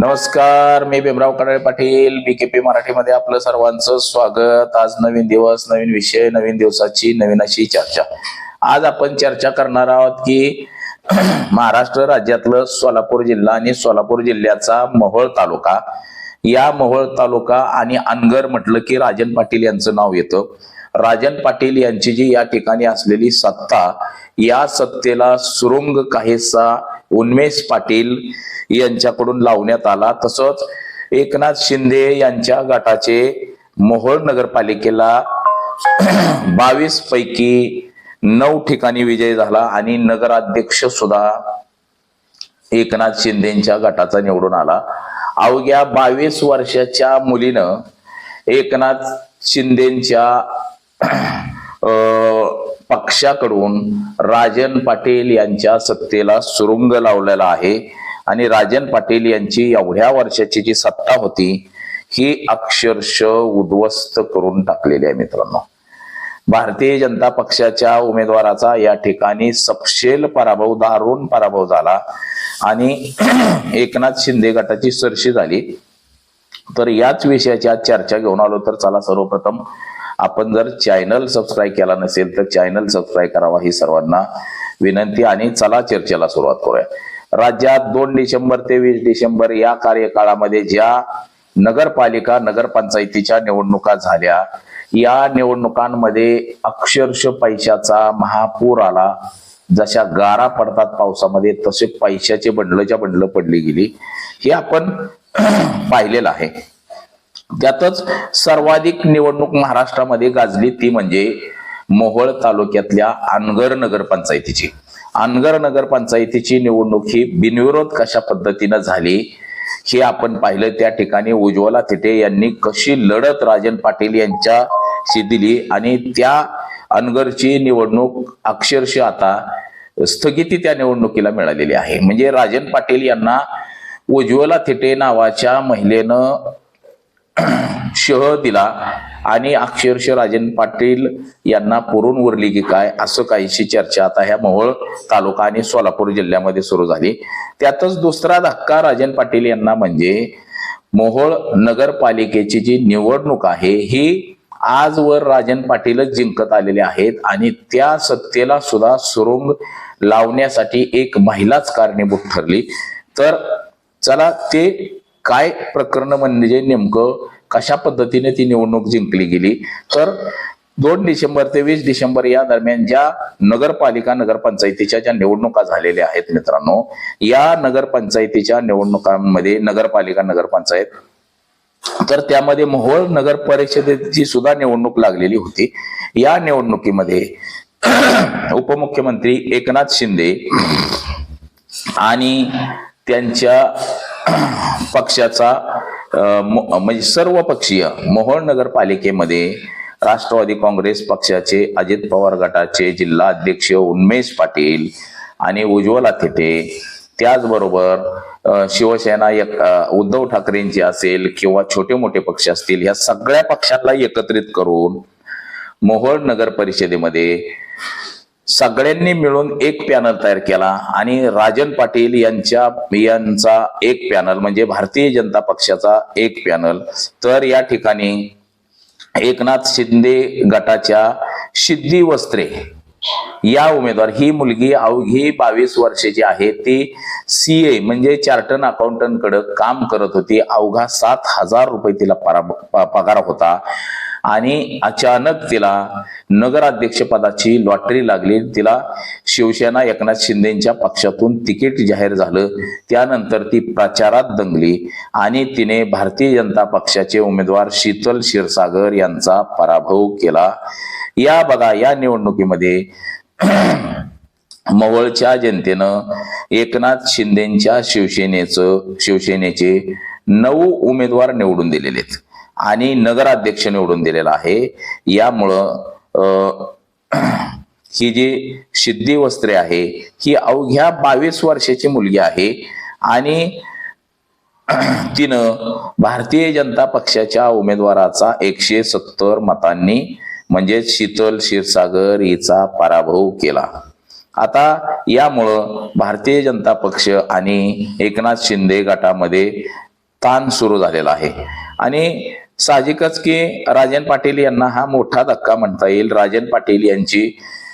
नमस्कार, मी भीमराव कडाळे पाटील, बीकेपी मराठीमध्ये आपलं सर्वांचं स्वागत. आज नवीन दिवस, नवीन विषय, नवीन दिवसाची नवीन अशी चर्चा. आज आपण चर्चा करणार आहोत की महाराष्ट्र राज्यातलं सोलापूर जिल्हा आणि सोलापूर जिल्ह्याचा मोहोळ तालुका, या मोहोळ तालुका आणि अनगर म्हटलं की राजन पाटील यांचं नाव येतं. राजन पाटील यांची जी या ठिकाणी असलेली सत्ता, या सत्तेला सुरुंग काहीसा उन्मेष पाटील यांच्याकडून लावण्यात आला. तसंच एकनाथ शिंदे यांच्या गटाचे मोहोळ नगरपालिकेला 22 पैकी 9 ठिकाणी विजय झाला आणि नगराध्यक्ष सुद्धा एकनाथ शिंदेच्या गटाचा निवडून आला. अवघ्या 22 वर्षाच्या मुलीनं एकनाथ शिंदेच्या पक्षाकडून राजन पाटील यांच्या सत्तेला सुरुंग लावलेला आहे आणि राजन पाटील यांची एवढ्या वर्षाची जी सत्ता होती ही अक्षरशः उद्ध्वस्त करून टाकलेली आहे. मित्रांनो, भारतीय जनता पक्षाच्या उमेदवाराचा या ठिकाणी सपशेल पराभव, दारुण पराभव झाला आणि एकनाथ शिंदे गटाची सरशी झाली. तर याच विषयाची आज चर्चा घेऊन आलो. तर चला, सर्वप्रथम आपण जर चॅनल सबस्क्राईब केला नसेल तर चॅनल सबस्क्राईब करावा ही सर्वांना विनंती. आणि चला चर्चेला सुरुवात करूया. राज्यात 2 डिसेंबर ते 20 डिसेंबर या कार्यकाळामध्ये ज्या नगरपालिका नगरपंचायतीच्या निवडणुका झाल्या, या निवडणुकांमध्ये अक्षरशः पैशाचा महापूर आला. जशा गारा पडतात पावसामध्ये तसे पैशाचे बंडलच्या बंडल पडली गेली, हे आपण पाहिलेलं आहे. त्यातच सर्वाधिक निवडणूक महाराष्ट्रामध्ये गाजली ती म्हणजे मोहोळ तालुक्यातल्या अनगर नगरपंचायतीची. अनगर नगरपंचायतीची निवडणूक ही बिनविरोध कशा पद्धतीनं झाली हे आपण पाहिलं. त्या ठिकाणी उज्ज्वला थिटे यांनी कशी लढत राजन पाटील यांच्याशी दिली आणि त्या अनगरची निवडणूक अक्षरशः आता स्थगिती त्या निवडणुकीला मिळालेली आहे. म्हणजे राजन पाटील यांना उज्ज्वला थिटे नावाच्या महिलेनं शह दिला आणि अक्षरशः राजन पाटील यांना पुरून उरली की काय, असं काहीशी चर्चा आता ह्या मोहोळ तालुका आणि सोलापूर जिल्ह्यामध्ये सुरू झाली. त्यातच दुसरा धक्का राजन पाटील यांना म्हणजे मोहोळ नगरपालिकेची जी निवडणूक आहे ही आजवर राजन पाटीलच जिंकत आलेले आहेत आणि त्या सत्तेला सुद्धा सुरुंग लावण्यासाठी एक महिलाच कारणीभूत ठरली. तर चला, ते काय प्रकरण म्हणजे नेमकं कशा पद्धतीने ती निवडणूक जिंकली गेली. तर 2 डिसेंबर ते 20 डिसेंबर या दरम्यान ज्या नगरपालिका नगरपंचायतीच्या ज्या निवडणुका झालेल्या आहेत मित्रांनो, या नगरपंचायतीच्या निवडणुकांमध्ये नगरपालिका नगरपंचायत, तर त्यामध्ये मोहोळ नगर परिषदेची सुद्धा निवडणूक लागलेली होती. या निवडणुकीमध्ये उपमुख्यमंत्री एकनाथ शिंदे आणि त्यांच्या पक्षाचा म्हणजे सर्व पक्षीय मोहोळ नगरपालिकेमध्ये राष्ट्रवादी काँग्रेस पक्षाचे अजित पवार गटाचे जिल्हा अध्यक्ष उन्मेष पाटील आणि उज्ज्वला थिटे, त्याचबरोबर शिवसेना उद्धव ठाकरेंची असेल किंवा छोटे मोठे पक्ष असतील, या सगळ्या पक्षांना एकत्रित करून मोहोळ नगर परिषदेमध्ये सगळ्यांनी मिळून एक पॅनल तयार केला आणि राजन पाटील यांचा एक पॅनल म्हणजे भारतीय जनता पक्षाचा एक पॅनल. तर या ठिकाणी एकनाथ शिंदे गटाच्या सिद्धी वस्त्रे या उमेदवार, ही मुलगी अवघी 22 वर्षाची आहे. ती CA म्हणजे चार्टर्ड अकाउंटंट कडे काम करत होती. अवघा 7,000 रुपये तिला पगार होता आणि अचानक तिला नगराध्यक्ष पदाची लॉटरी लागली. तिला शिवसेना एकनाथ शिंदेच्या पक्षातून तिकीट जाहीर झालं. त्यानंतर ती प्रचारात दंगली आणि तिने भारतीय जनता पक्षाचे उमेदवार शीतल क्षीरसागर यांचा पराभव केला. या निवडणुकीमध्ये मोहोळच्या जनतेनं एकनाथ शिंदेच्या शिवसेनेचे 9 उमेदवार निवडून दिलेले आहेत आणि नगराध्यक्ष निवडून दिलेला आहे. यामुळं ही जी सिद्धी वस्त्रे आहे ही अवघ्या 22 वर्षाची मुलगी आहे आणि तिनं भारतीय जनता पक्षाच्या उमेदवाराचा 170 मतांनी म्हणजे शीतल क्षीरसागर हिचा पराभव केला. आता यामुळं भारतीय जनता पक्ष आणि एकनाथ शिंदे गटामध्ये ताण सुरू झालेला आहे आणि साहजिकच की राजन पाटील यांना हा मोठा धक्का म्हणता येईल. राजन पाटील यांची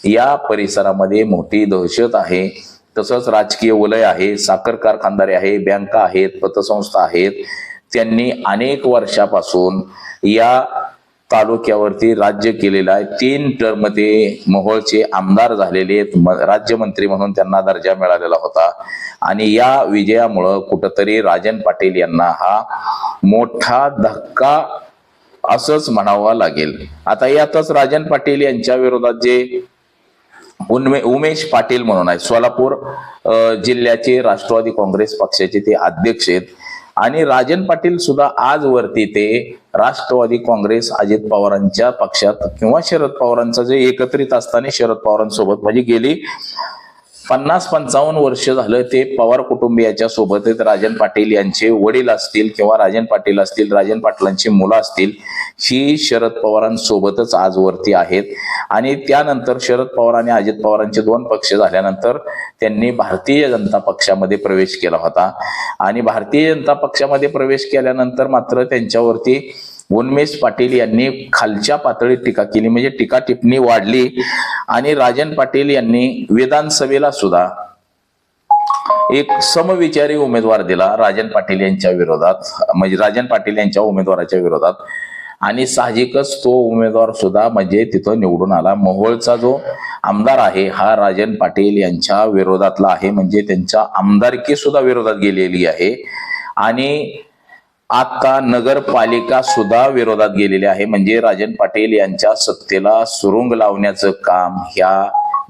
या परिसरामध्ये मोठी दहशत आहे. तसंच राजकीय वलय आहे, साखर कारखानदारी आहे, बँका आहेत, पतसंस्था आहेत. त्यांनी अनेक वर्षापासून या तालुक्यावरती राज्य केलेलं आहे. 3 टर्म ते मोहोळचे आमदार झालेले आहेत. राज्यमंत्री म्हणून त्यांना दर्जा मिळालेला होता आणि या विजयामुळं कुठंतरी राजन पाटील यांना हा मोठा धक्का असंच म्हणावं लागेल. आता यातच राजन पाटील यांच्या विरोधात जे उमेश पाटील म्हणून आहेत, सोलापूर जिल्ह्याचे राष्ट्रवादी काँग्रेस पक्षाचे ते अध्यक्ष आहेत आणि राजन पाटील सुद्धा आजवरती ते राष्ट्रवादी काँग्रेस अजित पवारांच्या पक्षात किंवा शरद पवारांचा जे एकत्रित असताना शरद पवारांसोबत म्हणजे गेली 50-55 वर्ष झालं ते पवार कुटुंबियाच्या सोबत आहेत. राजन पाटील यांचे वडील असतील किंवा राजन पाटील असतील, राजन पाटलांची मुलं असतील, ही शरद पवारांसोबतच आजवरती आहेत आणि त्यानंतर शरद पवार आणि अजित पवारांचे 2 पक्ष झाल्यानंतर त्यांनी भारतीय जनता पक्षामध्ये प्रवेश केला होता आणि भारतीय जनता पक्षामध्ये प्रवेश केल्यानंतर मात्र त्यांच्यावरती उन्मेष पाटील यांनी खालच्या पातळीत टीका केली, म्हणजे टीका टिप्पणी वाढली आणि राजन पाटील यांनी विधानसभेला सुद्धा एक समविचारी उमेदवार दिला राजन पाटील यांच्या विरोधात, म्हणजे राजन पाटील यांच्या उमेदवाराच्या विरोधात आणि साहजिकच तो उमेदवार सुद्धा म्हणजे तिथं निवडून आला. मोहोळचा जो आमदार आहे हा राजन पाटील यांच्या विरोधातला आहे, म्हणजे त्यांच्या आमदारकी सुद्धा विरोधात गेलेली आहे आणि आता नगरपालिका सुद्धा विरोधात गेलेली आहे. म्हणजे राजन पाटील यांच्या सत्तेला सुरुंग लावण्याचं काम ह्या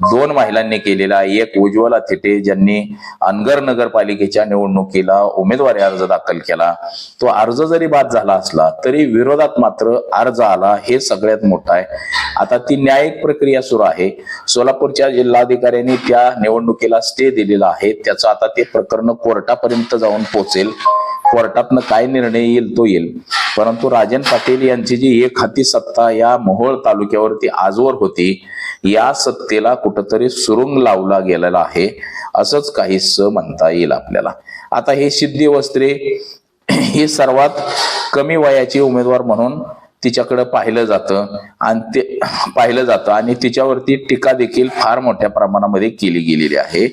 2 महिलांनी केलेलं आहे. एक उज्ज्वला थिटे ज्यांनी अनगर नगरपालिकेच्या निवडणुकीला उमेदवारी अर्ज दाखल केला. तो अर्ज जरी बाद झाला असला तरी विरोधात मात्र अर्ज आला, हे सगळ्यात मोठं आहे. आता ती न्यायिक प्रक्रिया सुरू आहे. सोलापूरच्या जिल्हाधिकाऱ्यांनी त्या निवडणुकीला स्टे दिलेला आहे. त्याचं आता ते प्रकरण कोर्टापर्यंत जाऊन पोहोचेल. कोर्टातनं काय निर्णय येईल तो येईल, परंतु राजन पाटील यांची जी एक हाती सत्ता या मोहोळ तालुक्यावरती आजवर होती, या सत्तेला कुठंतरी सुरुंग लावला गेलेला आहे असंच काहीच म्हणता येईल आपल्याला. आता हे सिद्धी वस्त्रे ही सर्वात कमी वयाची उमेदवार म्हणून तिच्याकडे पाहिलं जातं आणि तिच्यावरती टीका देखील फार मोठ्या प्रमाणामध्ये केली गेलेली आहे.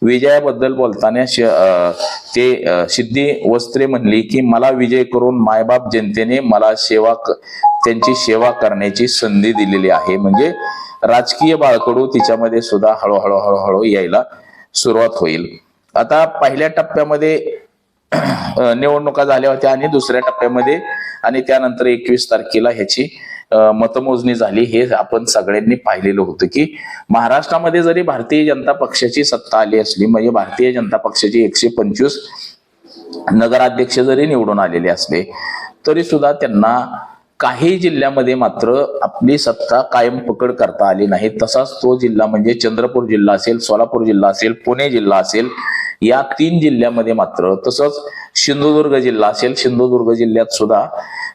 विजयाबद्दल बोलताना सिद्धी वस्त्रे म्हणली की मला विजय करून मायबाप जनतेने मला त्यांची सेवा करण्याची संधी दिलेली आहे. म्हणजे राजकीय बाळकडू तिच्यामध्ये सुद्धा हळूहळू यायला सुरुवात होईल. आता पहिल्या टप्प्यामध्ये निवडणुका झाल्या होत्या आणि दुसऱ्या टप्प्यामध्ये आणि त्यानंतर 21 तारखेला ह्याची मतमोजणी झाली. हे आपण सगळ्यांनी पाहिलेलं होतं की महाराष्ट्रामध्ये जरी भारतीय जनता पक्षाची सत्ता आली असली, म्हणजे भारतीय जनता पक्षाचे 125 नगराध्यक्ष जरी निवडून आलेले असले तरी सुद्धा त्यांना काही जिल्ह्यामध्ये मात्र आपली सत्ता कायम पकड करता आली नाही. तसाच तो जिल्हा म्हणजे चंद्रपूर जिल्हा असेल, सोलापूर जिल्हा असेल, पुणे जिल्हा असेल, या 3 जिल्ह्यामध्ये मात्र, तसंच सिंधुदुर्ग जिल्हा असेल, सिंधुदुर्ग जिल्ह्यात सुद्धा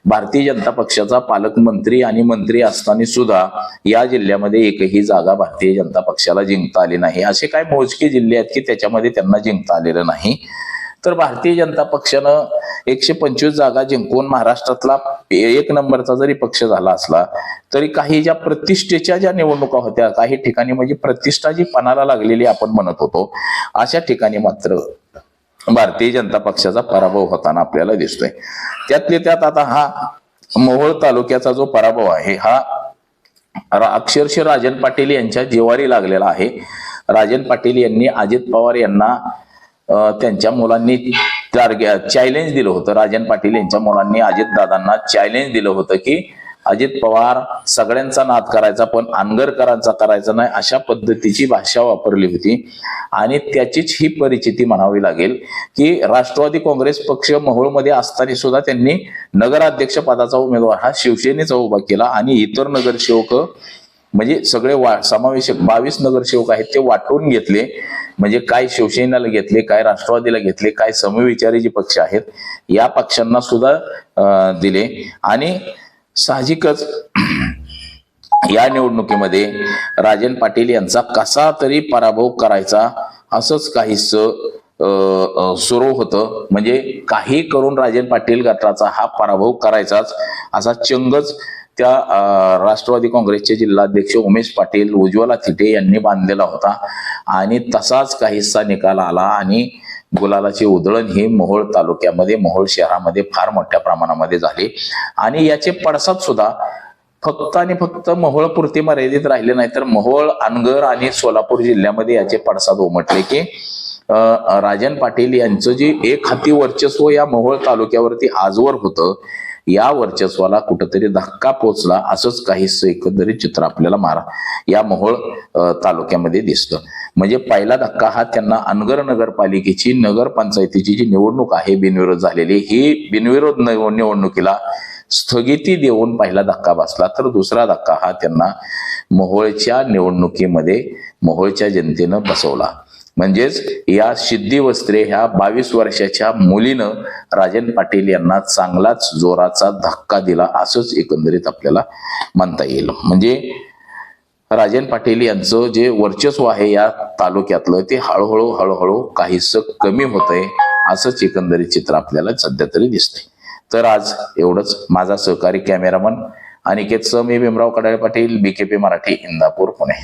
भारतीय जनता पक्षाचा पालकमंत्री आणि मंत्री असताना सुद्धा या जिल्ह्यामध्ये एकही जागा भारतीय जनता पक्षाला जिंकता आली नाही. असे काय मोजके जिल्हे आहेत की त्याच्यामध्ये त्यांना जिंकता आलेलं नाही. तर भारतीय जनता पक्षानं 125 जागा जिंकून महाराष्ट्रातला 1 नंबरचा जरी पक्ष झाला असला तरी काही ज्या प्रतिष्ठेच्या ज्या निवडणुका होत्या, काही ठिकाणी म्हणजे प्रतिष्ठा जी पणाला लागलेली आपण म्हणत होतो, अशा ठिकाणी मात्र भारतीय जनता पक्षाचा पराभव होताना आपल्याला दिसतोय. त्यातले त्यात आता हा मोहोळ तालुक्याचा जो पराभव आहे हा अक्षरशः राजन पाटील यांच्या जिवारी लागलेला आहे. राजन पाटील यांनी अजित पवार यांना त्यांच्या मुलांनी चॅलेंज दिलं होतं. राजन पाटील यांच्या मुलांनी अजित दादांना चॅलेंज दिलं होतं की अजित पवार सगळ्यांचा नाद करायचा पण अनगरकरांचा करायचा नाही, अशा पद्धतीची भाषा वापरली होती आणि त्याचीच ही परिचिती म्हणावी लागेल की राष्ट्रवादी काँग्रेस पक्ष मोहोळमध्ये असताना सुद्धा त्यांनी नगराध्यक्ष पदाचा उमेदवार हा शिवसेनेचा उभा केला आणि इतर नगरसेवक म्हणजे सगळे समावेशक 22 नगरसेवक आहेत ते वाटून घेतले. म्हणजे काय शिवसेनेला घेतले, काय राष्ट्रवादीला घेतले, काय समविचारी जे पक्ष आहेत या पक्षांना सुद्धा दिले आणि साहजिकच या निवडणुकीमध्ये राजन पाटील यांचा कसा तरी पराभव करायचा असंच काहीच सुरू होतं. म्हणजे काही करून राजन पाटील गटाचा हा पराभव करायचाच असा चंगच त्या राष्ट्रवादी काँग्रेसचे जिल्हाध्यक्ष उमेश पाटील, उज्ज्वला थिटे यांनी बांधलेला होता आणि तसाच काहीसा निकाल आला आणि गुलालाची उधळण ही मोहोळ तालुक्यामध्ये, मोहोळ शहरामध्ये फार मोठ्या प्रमाणामध्ये झाली आणि याचे पडसाद सुद्धा फक्त आणि फक्त मोहोळपुरते मर्यादित राहिले नाही, तर मोहोळ, अनगर आणि सोलापूर जिल्ह्यामध्ये याचे पडसाद उमटले की राजन पाटील यांचं जे एक हाती वर्चस्व या मोहोळ तालुक्यावरती आजवर होतं, या वर्चस्वाला कुठंतरी धक्का पोचला असंच काहीच एकंदरीत चित्र आपल्याला या मोहोळ तालुक्यामध्ये दिसतं. म्हणजे पहिला धक्का हा त्यांना अनगर नगरपालिकेची नगरपंचायतीची जी निवडणूक आहे बिनविरोध झालेली, ही बिनविरोध निवडणुकीला स्थगिती देऊन पहिला धक्का बसला. तर दुसरा धक्का हा त्यांना मोहोळच्या निवडणुकीमध्ये मोहोळच्या जनतेनं बसवला. म्हणजेच या सिद्धी वस्त्रे ह्या 22 वर्षाच्या मुलीनं राजन पाटील यांना चांगलाच जोराचा धक्का दिला असंच एकंदरीत आपल्याला म्हणता येईल. म्हणजे राजन पाटील यांचं जे वर्चस्व आहे या तालुक्यातलं ते हळूहळू काहीसं कमी होतंय असंच एकंदरीत चित्र आपल्याला सध्या तरी दिसतंय. तर आज एवढंच. माझा सहकारी कॅमेरामन अनिकेत सह, मी भीमराव कडाळे पाटील, BKP मराठी, इंदापूर, पुणे.